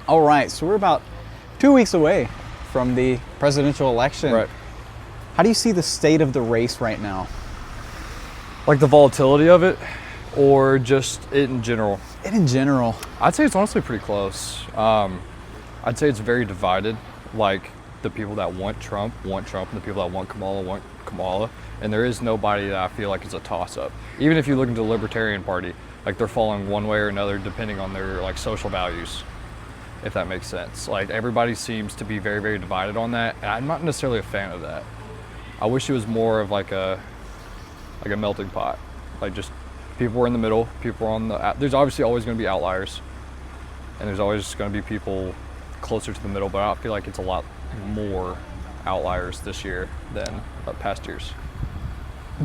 All right, so we're about 2 weeks away from the presidential election. Right. How do you see the state of the race right now? Like the volatility of it, or just it in general? In general. I'd say it's honestly pretty close. I'd say it's very divided. Like the people that want Trump, and the people that want Kamala. And there is nobody that I feel like is a toss-up. Even if you look into the Libertarian Party, like they're falling one way or another depending on their like social values, if that makes sense. Like everybody seems to be very, very divided on that, and I'm not necessarily a fan of that. I wish it was more of like a melting pot. Like just people were in the middle, people were on the, there's obviously always going to be outliers, and there's always going to be people closer to the middle, but I feel like it's a lot more outliers this year than past years.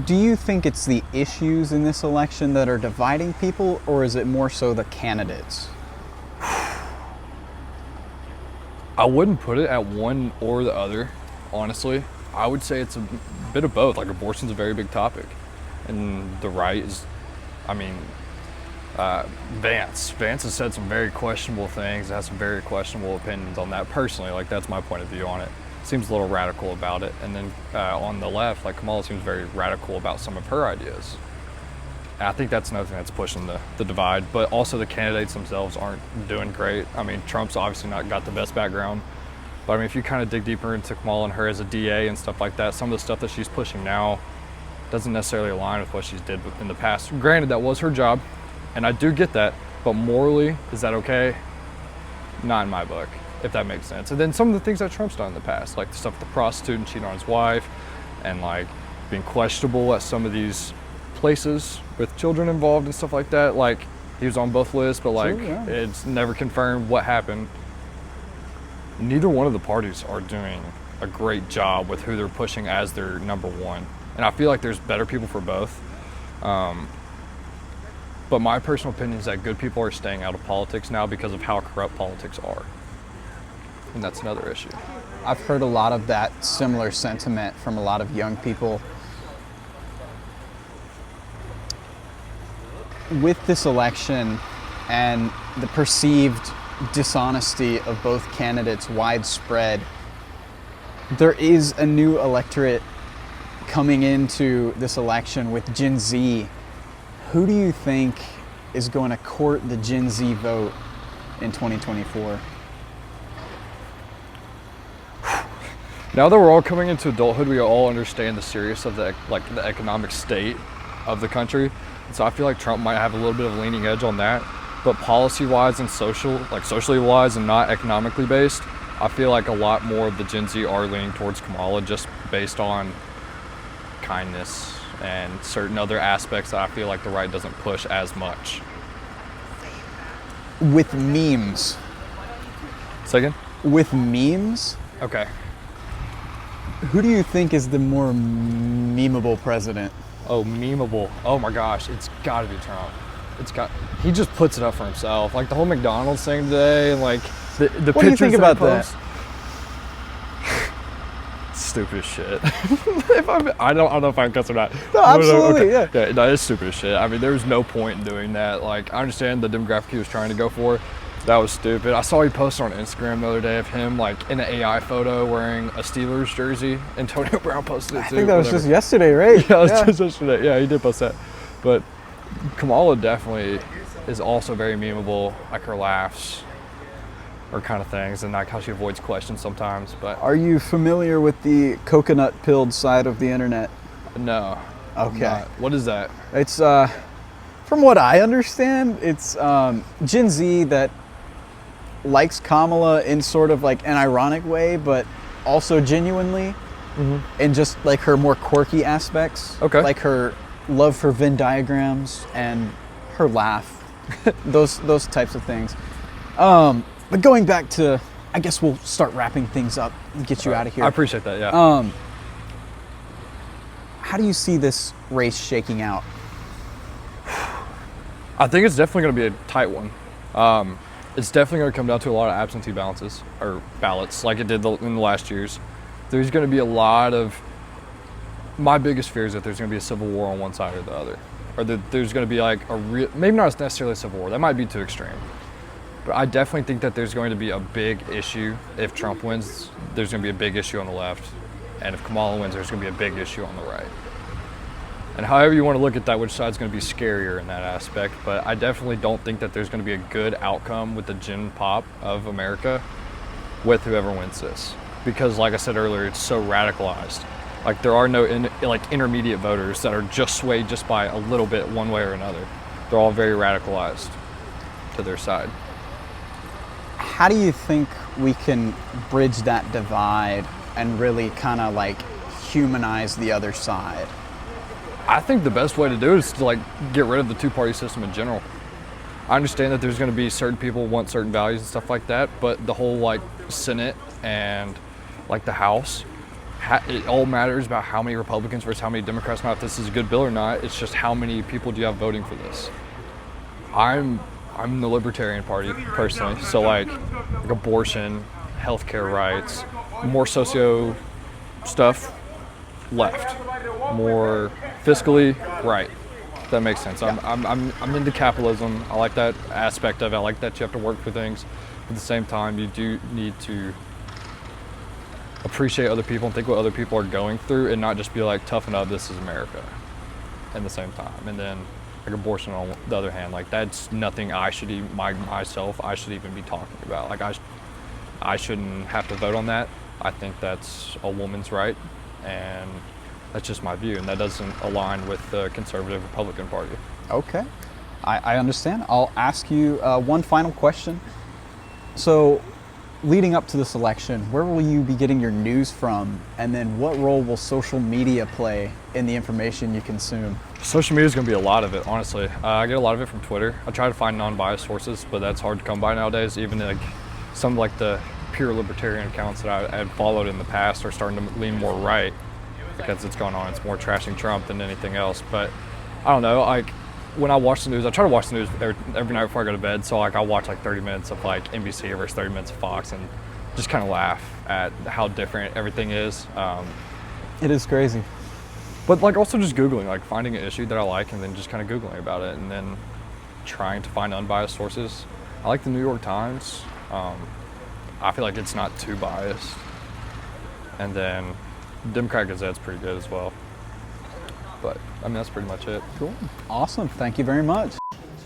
Do you think it's the issues in this election that are dividing people, or is it more so the candidates? I wouldn't put it at one or the other, honestly. I would say it's a bit of both. Like abortion's a very big topic, and the right is, I mean, Vance has said some very questionable things, has some very questionable opinions on that personally. Like that's my point of view on it. Seems a little radical about it. And then on the left, like Kamala seems very radical about some of her ideas. And I think that's another thing that's pushing the divide, but also the candidates themselves aren't doing great. I mean, Trump's obviously not got the best background, but I mean, if you kind of dig deeper into Kamala and her as a DA and stuff like that, some of the stuff that she's pushing now doesn't necessarily align with what she's did in the past. Granted, that was her job, and I do get that, but morally, is that okay? Not in my book, if that makes sense. And then some of the things that Trump's done in the past, like the stuff with the prostitute and cheating on his wife, and like being questionable at some of these places with children involved and stuff like that. Like he was on both lists, but like it's never confirmed what happened. Neither one of the parties are doing a great job with who they're pushing as their number one. And I feel like there's better people for both. But my personal opinion is that good people are staying out of politics now because of how corrupt politics are. And that's another issue. I've heard a lot of that similar sentiment from a lot of young people. With this election and the perceived dishonesty of both candidates widespread, there is a new electorate coming into this election with Gen Z. Who do you think is going to court the Gen Z vote in 2024? Now that we're all coming into adulthood, we all understand the seriousness of the economic state of the country. And so I feel like Trump might have a little bit of a leaning edge on that. But policy-wise and socially wise and not economically based, I feel like a lot more of the Gen Z are leaning towards Kamala just based on kindness and certain other aspects that I feel like the right doesn't push as much. With memes. Say again? With memes? Okay. Who do you think is the more memeable president? Oh, memeable. Oh my gosh, it's gotta be Trump. He just puts it up for himself. Like the whole McDonald's thing today, and like the what pictures do you think about that? Stupid as shit. I don't know if I can cuss or not. No, absolutely, okay. Yeah, no, it's stupid as shit. I mean, there was no point in doing that. Like, I understand the demographic he was trying to go for. That was stupid. I saw he posted on Instagram the other day of him like in an AI photo wearing a Steelers jersey. Antonio Brown posted it too. I think that was just yesterday, right? Yeah, it was just yesterday. Yeah, he did post that. But Kamala definitely is also very memeable, like her laughs or kind of things, and like how she avoids questions sometimes. But are you familiar with the coconut-pilled side of the internet? No. Okay. What is that? It's from what I understand, it's Gen Z that likes Kamala in sort of like an ironic way, but also genuinely, and just like her more quirky aspects. Okay. Like her love for Venn diagrams and her laugh, those types of things. But going back to, I guess we'll start wrapping things up and get you out of here. I appreciate that. Yeah. How do you see this race shaking out? I think it's definitely going to be a tight one. It's definitely going to come down to a lot of absentee ballots, like it did in the last years. There's going to be a lot of. My biggest fear is that there's going to be a civil war on one side or the other, or that there's going to be like maybe not necessarily a civil war. That might be too extreme, But I definitely think that there's going to be a big issue if Trump wins. There's going to be a big issue on the left, and if Kamala wins, there's going to be a big issue on the right. And however you want to look at that, which side's going to be scarier in that aspect, but I definitely don't think that there's going to be a good outcome with the gen pop of America with whoever wins this. Because like I said earlier, it's so radicalized. Like there are no intermediate voters that are just swayed just by a little bit one way or another. They're all very radicalized to their side. How do you think we can bridge that divide and really kind of like humanize the other side? I think the best way to do it is to like get rid of the two-party system in general. I understand that there's going to be certain people who want certain values and stuff like that, but the whole like Senate and like the House, it all matters about how many Republicans versus how many Democrats, not if this is a good bill or not. It's just how many people do you have voting for this. I'm in the Libertarian Party personally, so like abortion, healthcare rights, more socio stuff left, more fiscally right. If that makes sense. I'm into capitalism. I like that aspect of it. I like that you have to work for things. At the same time, you do need to appreciate other people and think what other people are going through, and not just be like, toughen up, this is America. At the same time, and then like abortion on the other hand, like that's nothing I should even myself I should even be talking about. Like I shouldn't have to vote on that. I think that's a woman's right, and that's just my view, and that doesn't align with the conservative Republican Party. Okay, I understand. I'll ask you one final question. So, leading up to this election, where will you be getting your news from? And then what role will social media play in the information you consume? Social media is going to be a lot of it, honestly. I get a lot of it from Twitter. I try to find non-biased sources, but that's hard to come by nowadays. Even like some like the pure libertarian accounts that I had followed in the past are starting to lean more right because it's going on. It's more trashing Trump than anything else. But I don't know, like when I watch the news, I try to watch the news every night before I go to bed. So like I watch like 30 minutes of like NBC versus 30 minutes of Fox, and just kind of laugh at how different everything is. It is crazy. But like also just Googling, like finding an issue that I like and then just kind of Googling about it and then trying to find unbiased sources. I like the New York Times. I feel like it's not too biased. And then Democrat Gazette's pretty good as well. But I mean, that's pretty much it. Cool. Awesome. Thank you very much.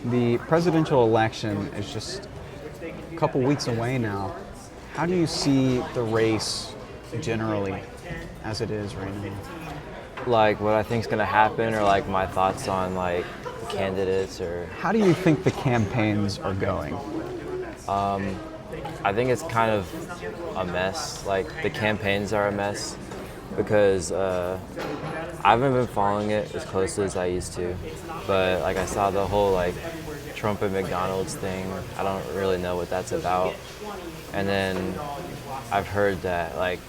The presidential election is just a couple weeks away now. How do you see the race generally as it is right now? Like what I think is going to happen, or like my thoughts on like the candidates, or How do you think the campaigns are going? I think it's kind of a mess. Like the campaigns are a mess because I haven't been following it as closely as I used to. But like I saw the whole like Trump and McDonald's thing. I don't really know what that's about. And then I've heard that like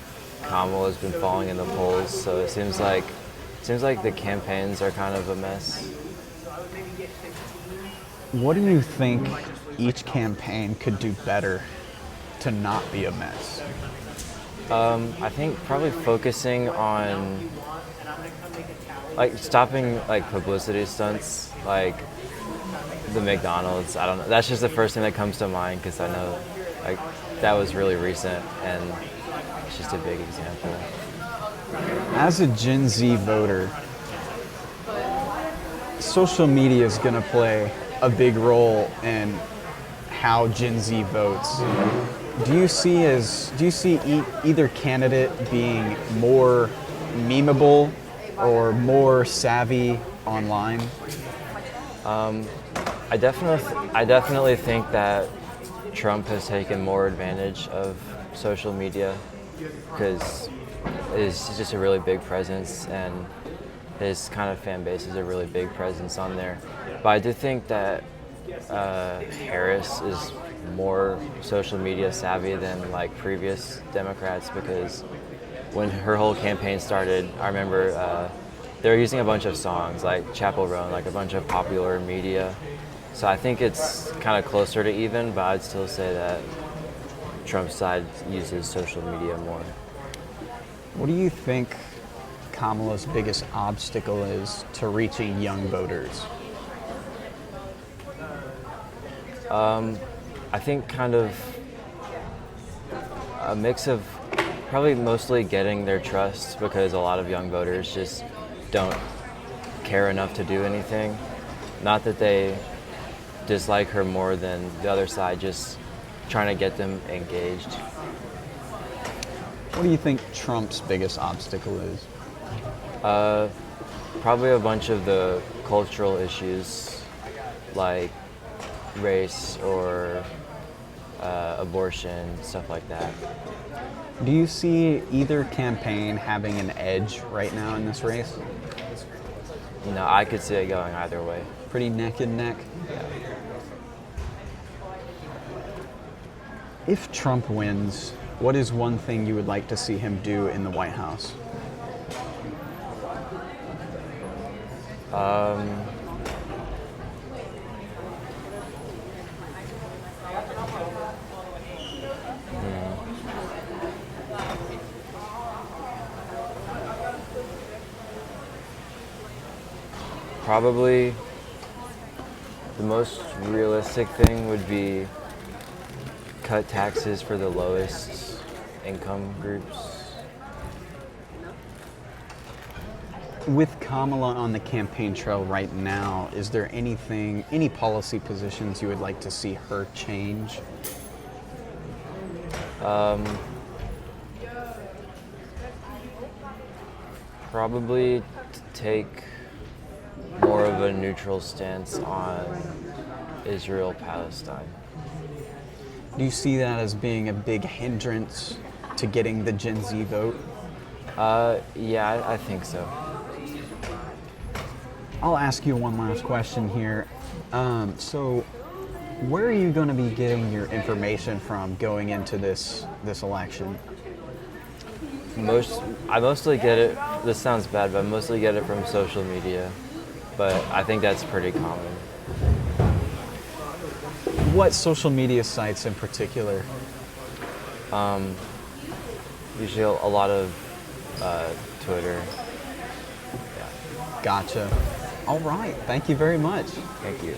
Kamala has been falling in the polls, so it seems like the campaigns are kind of a mess. What do you think each campaign could do better to not be a mess? I think probably focusing on like stopping like publicity stunts, like the McDonald's. I don't know. That's just the first thing that comes to mind because I know like that was really recent and it's just a big example. As a Gen Z voter, social media is going to play a big role in how Gen Z votes. Do you see either candidate being more memeable or more savvy online? I definitely think that Trump has taken more advantage of social media because he's just a really big presence and his kind of fan base is a really big presence on there. But I do think that Harris is more social media savvy than like previous Democrats because when her whole campaign started, I remember they were using a bunch of songs like Chapel Roan, like a bunch of popular media. So I think it's kind of closer to even, but I'd still say that Trump's side uses social media more. What do you think Kamala's biggest obstacle is to reaching young voters? I think kind of a mix of probably mostly getting their trust because a lot of young voters just don't care enough to do anything. Not that they dislike her more than the other side, just trying to get them engaged. What do you think Trump's biggest obstacle is? Probably a bunch of the cultural issues like race or abortion, stuff like that. Do you see either campaign having an edge right now in this race? No, I could see it going either way. Pretty neck and neck? Yeah. If Trump wins, what is one thing you would like to see him do in the White House? Probably the most realistic thing would be cut taxes for the lowest income groups. With Kamala on the campaign trail right now, is there any policy positions you would like to see her change? Probably take more of a neutral stance on Israel-Palestine. Do you see that as being a big hindrance to getting the Gen Z vote? Yeah, I think so. I'll ask you one last question here. So, where are you going to be getting your information from going into this election? I mostly get it, this sounds bad, but I mostly get it from social media. But I think that's pretty common. What social media sites in particular? Usually a lot of Twitter. Yeah. Gotcha. All right. Thank you very much. Thank you.